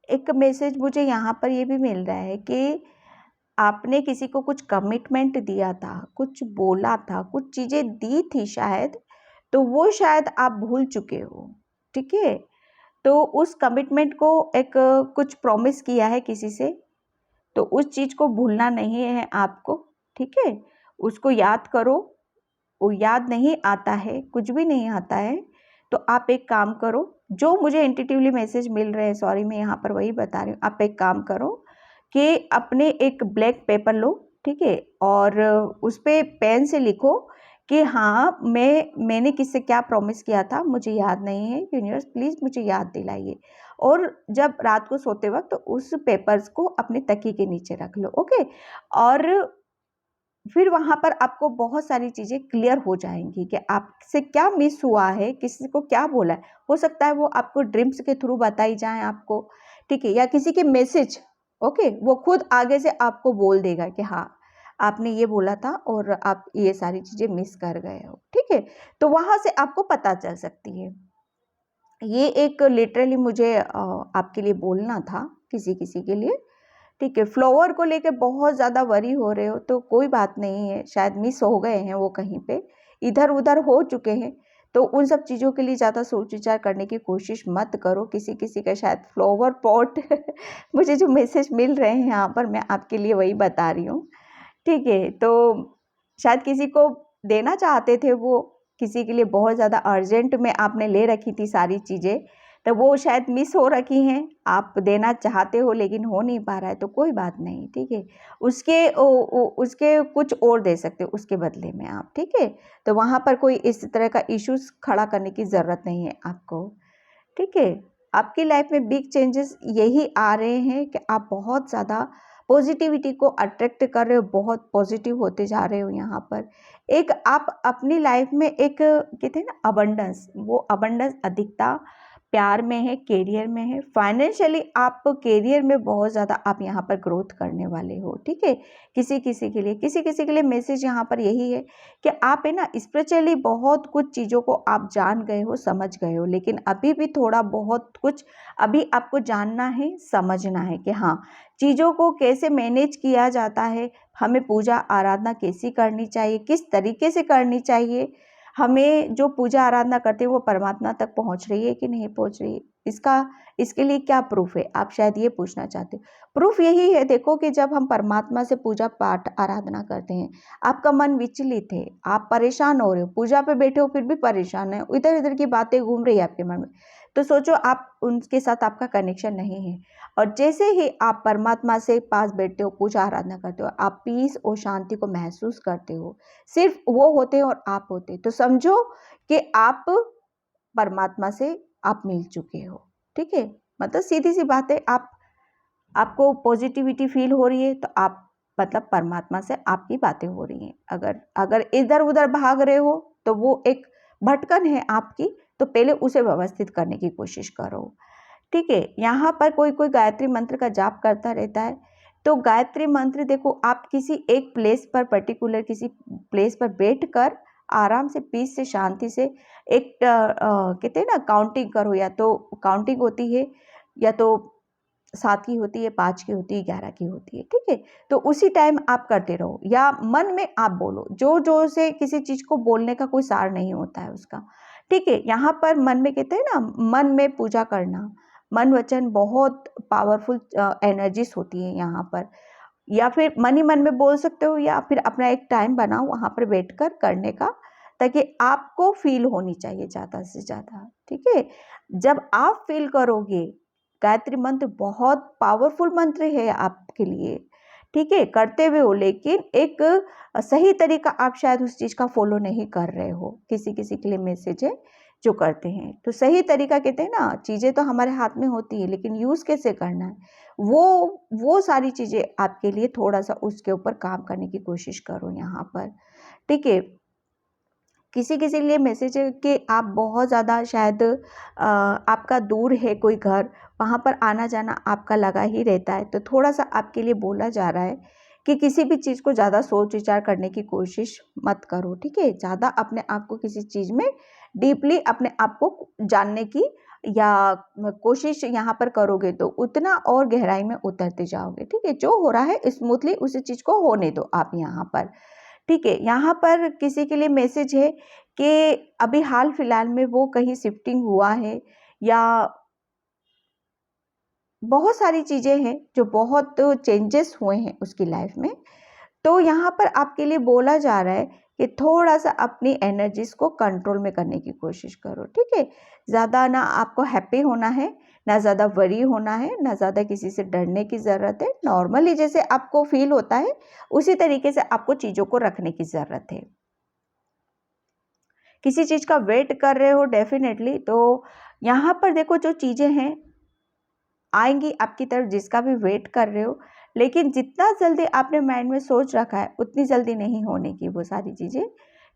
एक मैसेज मुझे यहाँ पर ये भी मिल रहा है कि आपने किसी को कुछ कमिटमेंट दिया था, कुछ बोला था, कुछ चीज़ें दी थी शायद, तो वो शायद आप भूल चुके हो। ठीक है। तो उस कमिटमेंट को एक कुछ प्रॉमिस किया है किसी से, तो उस चीज़ को भूलना नहीं है आपको। ठीक है। उसको याद करो। वो याद नहीं आता है, कुछ भी नहीं आता है, तो आप एक काम करो, जो मुझे इंट्यूटिवली मैसेज मिल रहे हैं, सॉरी मैं यहाँ पर वही बता रही हूँ, आप एक काम करो कि अपने एक ब्लैक पेपर लो। ठीक है। और उस पर पेन से लिखो कि हाँ, मैंने किससे क्या प्रॉमिस किया था, मुझे याद नहीं है, यूनिवर्स प्लीज़ मुझे याद दिलाइए। और जब रात को सोते वक्त तो उस पेपर्स को अपने तकिए के नीचे रख लो। ओके। और फिर वहाँ पर आपको बहुत सारी चीज़ें क्लियर हो जाएंगी कि आपसे क्या मिस हुआ है, किसी को क्या बोला है। हो सकता है वो आपको ड्रीम्स के थ्रू बताई जाए आपको। ठीक है। या किसी के मैसेज, ओके, वो खुद आगे से आपको बोल देगा कि हाँ, आपने ये बोला था और आप ये सारी चीज़ें मिस कर गए हो। ठीक है। तो वहाँ से आपको पता चल सकती है। ये एक लिटरली मुझे आपके लिए बोलना था, किसी किसी के लिए। ठीक है। फ्लावर को लेके बहुत ज़्यादा वरी हो रहे हो तो कोई बात नहीं है, शायद मिस हो गए हैं वो, कहीं पे इधर उधर हो चुके हैं, तो उन सब चीज़ों के लिए ज़्यादा सोच विचार करने की कोशिश मत करो। किसी किसी का शायद फ्लावर पॉट मुझे जो मैसेज मिल रहे हैं यहाँ पर, मैं आपके लिए वही बता रही हूँ ठीक है, तो शायद किसी को देना चाहते थे वो, किसी के लिए बहुत ज़्यादा अर्जेंट में आपने ले रखी थी सारी चीज़ें, तो वो शायद मिस हो रखी हैं, आप देना चाहते हो लेकिन हो नहीं पा रहा है, तो कोई बात नहीं, ठीक है। उसके कुछ और दे सकते हो उसके बदले में आप, ठीक है। तो वहाँ पर कोई इस तरह का इश्यूज़ खड़ा करने की ज़रूरत नहीं है आपको, ठीक है। आपकी लाइफ में बिग चेंजेस यही आ रहे हैं कि आप बहुत ज़्यादा पॉजिटिविटी को अट्रैक्ट कर रहे हो, बहुत पॉजिटिव होते जा रहे हो यहाँ पर। एक आप अपनी लाइफ में एक कहते हैं ना अबंडेंस, वो अबंडेंस अधिकता प्यार में है, करियर में है, फाइनेंशियली आप करियर में बहुत ज़्यादा आप यहाँ पर ग्रोथ करने वाले हो, ठीक है। किसी किसी के लिए मैसेज यहाँ पर यही है कि आप है ना स्पिरिचुअली बहुत कुछ चीज़ों को आप जान गए हो, समझ गए हो, लेकिन अभी भी थोड़ा बहुत कुछ अभी आपको जानना है, समझना है कि हाँ, चीज़ों को कैसे मैनेज किया जाता है, हमें पूजा आराधना कैसी करनी चाहिए, किस तरीके से करनी चाहिए, हमें जो पूजा आराधना करते हैं वो परमात्मा तक पहुंच रही है कि नहीं पहुंच रही है, इसके लिए क्या प्रूफ है, आप शायद ये पूछना चाहते हो। प्रूफ यही है, देखो कि जब हम परमात्मा से पूजा पाठ आराधना करते हैं, आपका मन विचलित है, आप परेशान हो रहे हो, पूजा पे बैठे हो फिर भी परेशान है, इधर इधर की बातें घूम रही है आपके मन में, तो सोचो आप उनके साथ आपका कनेक्शन नहीं है। और जैसे ही आप परमात्मा से पास बैठते हो, पूजा आराधना करते हो, आप पीस और शांति को महसूस करते हो, सिर्फ वो होते हैं और आप होते, तो समझो कि आप परमात्मा से आप मिल चुके हो, ठीक है। मतलब सीधी सी बात है, आपको पॉजिटिविटी फील हो रही है तो आप मतलब परमात्मा से आपकी बातें हो रही हैं। अगर अगर इधर उधर भाग रहे हो तो वो एक भटकन है आपकी, तो पहले उसे व्यवस्थित करने की कोशिश करो, ठीक है। यहाँ पर कोई कोई गायत्री मंत्र का जाप करता रहता है, तो गायत्री मंत्र देखो, आप किसी एक प्लेस पर, पर्टिकुलर किसी प्लेस पर बैठकर आराम से पीस से शांति से एक कहते हैं ना काउंटिंग करो, या तो काउंटिंग होती है, या तो 7 की होती है, 5 की होती है, 11 की होती है, ठीक है। तो उसी टाइम आप करते रहो, या मन में आप बोलो, जो जो से किसी चीज़ को बोलने का कोई सार नहीं होता है उसका, ठीक है। यहाँ पर मन में कहते हैं ना, मन में पूजा करना, मन वचन बहुत पावरफुल एनर्जीज होती है यहाँ पर, या फिर मन ही मन में बोल सकते हो, या फिर अपना एक टाइम बनाओ वहाँ पर बैठकर करने का, ताकि आपको फील होनी चाहिए ज़्यादा से ज़्यादा, ठीक है। जब आप फील करोगे, गायत्री मंत्र बहुत पावरफुल मंत्र है आपके लिए, ठीक है, करते हुए हो, लेकिन एक सही तरीका आप शायद उस चीज़ का फॉलो नहीं कर रहे हो, किसी किसी के लिए मैसेज है जो करते हैं, तो सही तरीका कहते हैं ना, चीज़ें तो हमारे हाथ में होती है, लेकिन यूज़ कैसे करना है, वो सारी चीज़ें आपके लिए थोड़ा सा उसके ऊपर काम करने की कोशिश करो यहाँ पर, ठीक है। किसी किसी के लिए मैसेज है कि आप बहुत ज़्यादा शायद आपका दूर है कोई घर, वहाँ पर आना जाना आपका लगा ही रहता है, तो थोड़ा सा आपके लिए बोला जा रहा है कि किसी भी चीज़ को ज़्यादा सोच विचार करने की कोशिश मत करो, ठीक है। ज़्यादा अपने आप को किसी चीज़ में डीपली अपने आप को जानने की या कोशिश यहाँ पर करोगे तो उतना और गहराई में उतरते जाओगे, ठीक है। जो हो रहा है स्मूथली उसी चीज़ को होने दो आप यहाँ पर, ठीक है। यहाँ पर किसी के लिए मैसेज है कि अभी हाल फिलहाल में वो कहीं शिफ्टिंग हुआ है, या बहुत सारी चीज़ें हैं जो बहुत चेंजेस हुए हैं उसकी लाइफ में, तो यहाँ पर आपके लिए बोला जा रहा है कि थोड़ा सा अपनी एनर्जीज को कंट्रोल में करने की कोशिश करो, ठीक है। ज़्यादा ना आपको हैप्पी होना है, ना ज़्यादा वरी होना है, ना ज़्यादा किसी से डरने की ज़रूरत है, नॉर्मली जैसे आपको फील होता है उसी तरीके से आपको चीज़ों को रखने की ज़रूरत है। किसी चीज़ का वेट कर रहे हो डेफिनेटली, तो यहाँ पर देखो जो चीज़ें हैं आएंगी आपकी तरफ, जिसका भी वेट कर रहे हो, लेकिन जितना जल्दी आपने माइंड में सोच रखा है उतनी जल्दी नहीं होने की वो सारी चीज़ें,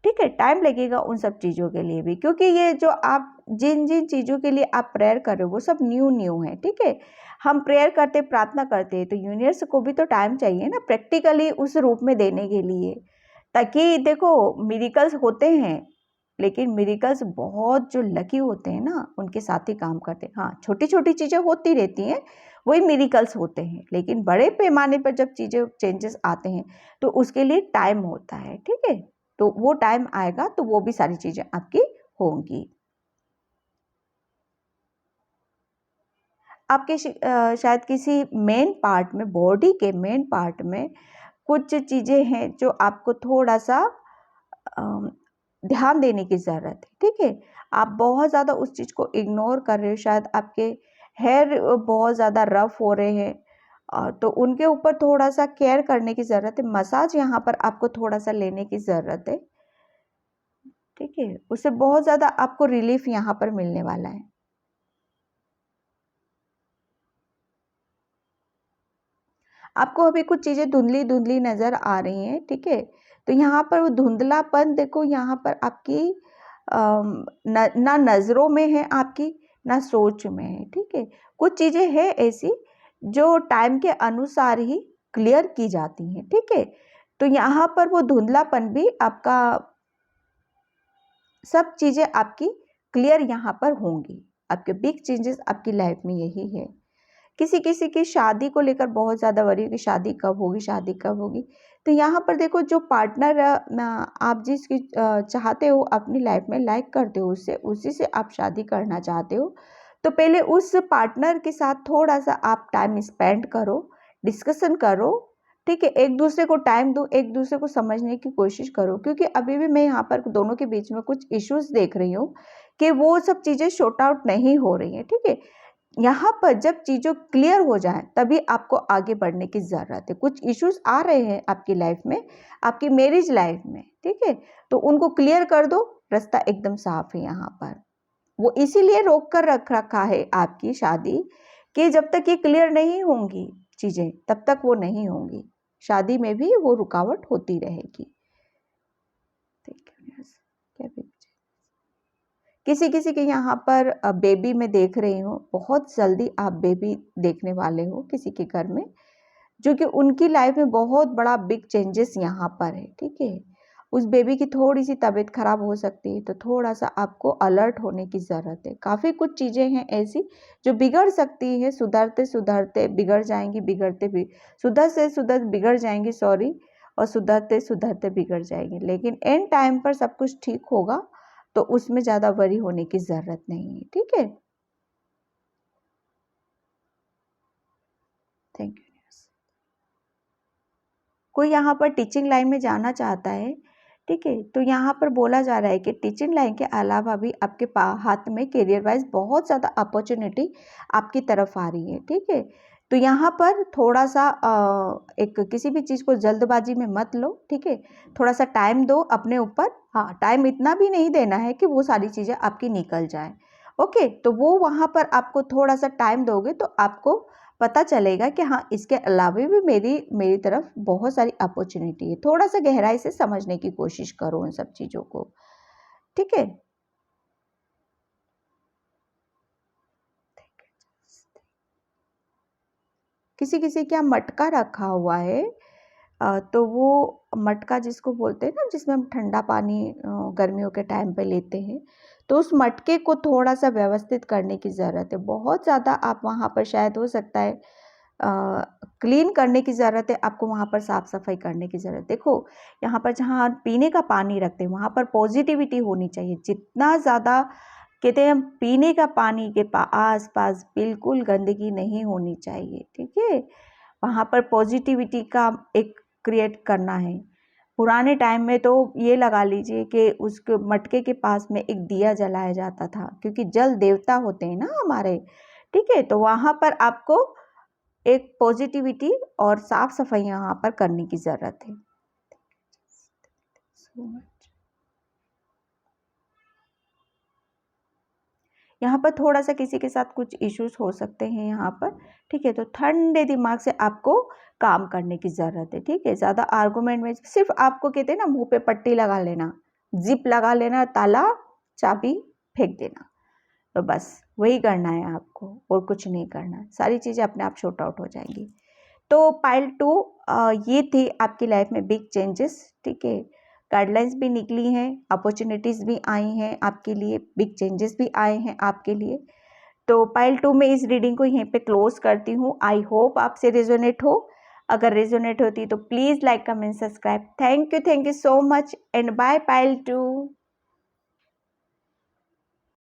ठीक है। टाइम लगेगा उन सब चीज़ों के लिए भी, क्योंकि ये जो आप जिन जिन चीज़ों के लिए आप प्रेयर कर रहे हो वो सब न्यू न्यू है, ठीक है। हम प्रेयर करते, प्रार्थना करते हैं, तो यूनिवर्स को भी तो टाइम चाहिए ना प्रैक्टिकली उस रूप में देने के लिए, ताकि देखो मिरेकल्स होते हैं, लेकिन मिरेकल्स बहुत जो लकी होते हैं ना उनके साथ ही काम करते हैं। हाँ, छोटी छोटी चीज़ें होती रहती हैं, वही मिरेकल्स होते हैं, लेकिन बड़े पैमाने पर जब चीज़ें चेंजेस आते हैं तो उसके लिए टाइम होता है, ठीक है। तो वो टाइम आएगा तो वो भी सारी चीज़ें आपकी होंगी। आपके शायद किसी मेन पार्ट में, बॉडी के मेन पार्ट में कुछ चीज़ें हैं जो आपको थोड़ा सा ध्यान देने की ज़रूरत है, ठीक है। आप बहुत ज़्यादा उस चीज़ को इग्नोर कर रहे हो, शायद आपके हेयर बहुत ज़्यादा रफ हो रहे हैं, तो उनके ऊपर थोड़ा सा केयर करने की ज़रूरत है। मसाज यहाँ पर आपको थोड़ा सा लेने की ज़रूरत है, ठीक है। उससे बहुत ज़्यादा आपको रिलीफ यहाँ पर मिलने वाला है। आपको अभी कुछ चीज़ें धुंधली धुंधली नज़र आ रही हैं, ठीक है। तो यहाँ पर वो धुंधलापन देखो, यहाँ पर आपकी ना नज़रों में है आपकी, ना सोच में है, ठीक है। कुछ चीज़ें हैं ऐसी जो टाइम के अनुसार ही क्लियर की जाती हैं, ठीक है। तो यहाँ पर वो धुंधलापन भी आपका, सब चीज़ें आपकी क्लियर यहाँ पर होंगी। आपके बिग चेंजेस आपकी लाइफ में यही है। किसी किसी की शादी को लेकर बहुत ज़्यादा वरी है कि शादी कब होगी, शादी कब होगी। तो यहाँ पर देखो, जो पार्टनर आप जिसकी चाहते हो अपनी लाइफ में, लाइक करते हो उससे, उसी से आप शादी करना चाहते हो, तो पहले उस पार्टनर के साथ थोड़ा सा आप टाइम स्पेंड करो, डिस्कशन करो, ठीक है। एक दूसरे को टाइम दो, एक दूसरे को समझने की कोशिश करो, क्योंकि अभी भी मैं यहाँ पर दोनों के बीच में कुछ इश्यूज देख रही हूँ कि वो सब चीज़ें शॉर्ट आउट नहीं हो रही हैं, ठीक है। यहाँ पर जब चीज़ों क्लियर हो जाए तभी आपको आगे बढ़ने की ज़रूरत है। कुछ इश्यूज आ रहे हैं आपकी लाइफ में, आपकी मैरिज लाइफ में, ठीक है। तो उनको क्लियर कर दो, रास्ता एकदम साफ है यहाँ पर। वो इसीलिए रोक कर रख रखा है आपकी शादी, कि जब तक ये क्लियर नहीं होंगी चीज़ें तब तक वो नहीं होंगी। शादी में भी वो रुकावट होती रहेगी, ठीक है। क्या किसी किसी के यहाँ पर बेबी में देख रही हूँ, बहुत जल्दी आप बेबी देखने वाले हो किसी के घर में, जो कि उनकी लाइफ में बहुत बड़ा बिग चेंजेस यहाँ पर है, ठीक है। उस बेबी की थोड़ी सी तबीयत खराब हो सकती है, तो थोड़ा सा आपको अलर्ट होने की ज़रूरत है। काफ़ी कुछ चीज़ें हैं ऐसी जो बिगड़ सकती है, सुधरते सुधरते बिगड़ जाएंगी, बिगड़ते भी सुधर से सुधर बिगड़ जाएंगी, सॉरी, और सुधरते सुधरते बिगड़ जाएंगी, लेकिन एंड टाइम पर सब कुछ ठीक होगा, तो उसमें ज़्यादा वरी होने की ज़रूरत नहीं है, ठीक है। Thank you. कोई यहाँ पर टीचिंग लाइन में जाना चाहता है, ठीक है, तो यहाँ पर बोला जा रहा है कि टीचिंग लाइन के अलावा भी आपके हाथ में करियर वाइज बहुत ज़्यादा अपॉर्चुनिटी आपकी तरफ आ रही है, ठीक है। तो यहाँ पर थोड़ा सा एक किसी भी चीज़ को जल्दबाजी में मत लो, ठीक है। थोड़ा सा टाइम दो अपने ऊपर, हाँ, टाइम इतना भी नहीं देना है कि वो सारी चीज़ें आपकी निकल जाए, ओके। तो वो वहाँ पर आपको थोड़ा सा टाइम दोगे तो आपको पता चलेगा कि हाँ, इसके अलावा भी मेरी तरफ बहुत सारी अपॉर्चुनिटी है। थोड़ा सा गहराई से समझने की कोशिश करो उन सब चीज़ों को, ठीक है। किसी किसी क्या मटका रखा हुआ है, तो वो मटका जिसको बोलते हैं ना, जिसमें हम ठंडा पानी गर्मियों के टाइम पे लेते हैं, तो उस मटके को थोड़ा सा व्यवस्थित करने की ज़रूरत है। बहुत ज़्यादा आप वहाँ पर, शायद हो सकता है क्लीन करने की ज़रूरत है, आपको वहाँ पर साफ़ सफाई करने की ज़रूरत। देखो, यहाँ पर जहाँ पीने का पानी रखते हैं वहाँ पर पॉजिटिविटी होनी चाहिए। जितना ज़्यादा कहते हैं, हम पीने का पानी के आस पास बिल्कुल गंदगी नहीं होनी चाहिए, ठीक है। वहाँ पर पॉजिटिविटी का एक क्रिएट करना है। पुराने टाइम में तो ये लगा लीजिए कि उसके मटके के पास में एक दिया जलाया जाता था, क्योंकि जल देवता होते हैं ना हमारे, ठीक है। तो वहाँ पर आपको एक पॉजिटिविटी और साफ सफाई यहाँ पर करने की ज़रूरत है। यहाँ पर थोड़ा सा किसी के साथ कुछ इश्यूज हो सकते हैं यहाँ पर, ठीक है। तो ठंडे दिमाग से आपको काम करने की ज़रूरत है, ठीक है। ज़्यादा आर्गूमेंट में सिर्फ आपको कहते हैं ना, मुंह पे पट्टी लगा लेना, जिप लगा लेना, ताला चाबी फेंक देना, तो बस वही करना है आपको, और कुछ नहीं करना। सारी चीज़ें अपने आप शॉर्ट आउट हो जाएंगी। तो पाइल 2 ये थी आपकी लाइफ में बिग चेंजेस, ठीक है। गाइडलाइंस भी निकली हैं, अपॉर्चुनिटीज़ भी आई हैं आपके लिए, बिग चेंजेस भी आए हैं आपके लिए। तो पाइल 2 में इस रीडिंग को यहीं पे क्लोज करती हूँ। आई होप आपसे रेजोनेट हो। अगर रेजोनेट होती तो please like, comment, subscribe. Thank you so much, and bye pile 2।